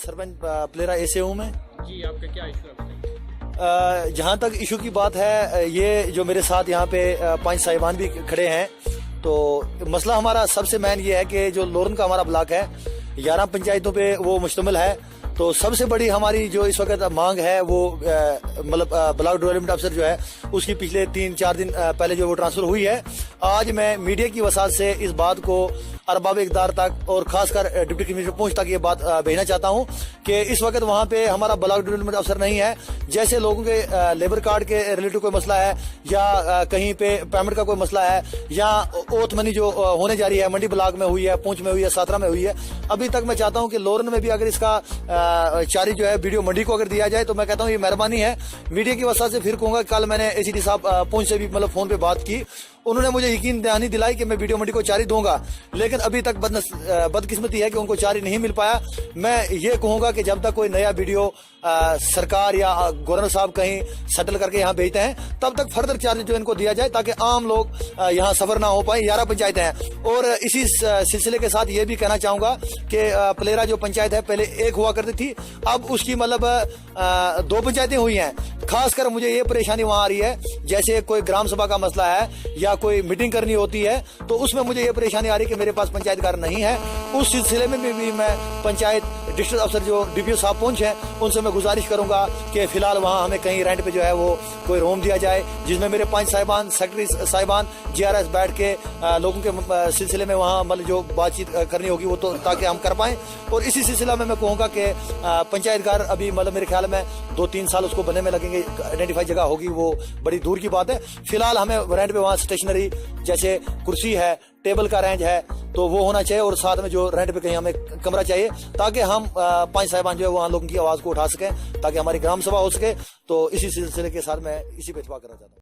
सरपंच प्लेरा ऐसे हूँ मैं जी। आपका क्या इशू है बताइए। जहाँ तक इशू की बात है, ये जो मेरे साथ यहाँ पे पंच साहिबान भी खड़े हैं, तो मसला हमारा सबसे मेन ये है कि जो लोरन का हमारा ब्लॉक है 11 पंचायतों पे वो मुश्तमिल है। तो सबसे बड़ी हमारी जो इस वक्त मांग है वो मतलब ब्लॉक डेवलपमेंट अफसर जो है उसकी पिछले 3-4 दिन पहले जो वो ट्रांसफर हुई है। आज मैं मीडिया की वसात से इस बात को अरबाब इक़्तिदार तक और खासकर डिप्टी कमिश्नर पहुंच तक ये बात भेजना चाहता हूं कि इस वक्त वहां पे हमारा ब्लॉक डेवलपमेंट अफसर नहीं है। जैसे लोगों के लेबर कार्ड के रिलेटिव कोई मसला है या कहीं पे पेमेंट का कोई मसला है या ओथ मनी जो होने जा रही है, मंडी ब्लॉक में हुई है, पूंछ में हुई है, सातरा में हुई है, अभी तक मैं चाहता हूं कि लोरन में भी अगर इसका चारी जो है वीडियो मंडी को अगर दिया जाए तो मैं कहता हूं ये मेहरबानी है। मीडिया की वजह से फिर कहूंगा, कल मैंने एसीडी साहब पूंछ से भी मतलब फोन पे बात की, उन्होंने मुझे यकीन दहानी दिलाई कि मैं वीडियो मंडी को चारी दूंगा, लेकिन अभी तक बदकिस्मती है कि उनको चारी नहीं मिल पाया। मैं ये कहूंगा कि जब तक कोई नया वीडियो सरकार या गवर्नर साहब कहीं सेटल करके यहाँ भेजते हैं तब तक फर्दर चार्ज जो इनको दिया जाए ताकि आम लोग यहाँ सफर ना हो पाए। 11 पंचायतें हैं और इसी सिलसिले के साथ ये भी कहना चाहूंगा कि प्लेरा जो पंचायत है पहले एक हुआ करती थी, अब उसकी मतलब 2 पंचायतें हुई हैं। खासकर मुझे ये परेशानी वहां आ रही है, जैसे कोई ग्राम सभा का मसला है या कोई मीटिंग करनी होती है तो उसमें मुझे ये परेशानी आ रही है कि मेरे पास पंचायतकार नहीं है। उस सिलसिले में भी मैं पंचायत डिस्ट्रिक्ट अफसर जो डीपीओ साहब पहुंच हैं उनसे मैं गुजारिश करूंगा कि फिलहाल वहां हमें कहीं रेंट पे जो है वो कोई रूम दिया जाए जिसमें मेरे पंच साहिबान, सेक्रेटरी साहिबान, जीआरएस बैठ के लोगों के सिलसिले में वहां मतलब जो बातचीत करनी होगी वो तो ताकि हम कर पाएं। और इसी सिलसिला में मैं कहूँगा कि पंचायतकार अभी मतलब मेरे ख्याल में 2-3 साल उसको बनने में लगेंगे, आइडेंटिफाई जगह होगी, वो बड़ी दूर की बात है। फिलहाल हमें रेंट पे वहाँ स्टेशनरी जैसे कुर्सी है, टेबल का रेंज है तो वो होना चाहिए और साथ में जो रेंट पे कहीं हमें कमरा चाहिए ताकि हम पंच साहिबान जो है वहाँ लोगों की आवाज को उठा सकें ताकि हमारी ग्राम सभा हो सके। तो इसी सिलसिले के साथ मैं इसी पे इत्तेफाक करना चाहता हूँ।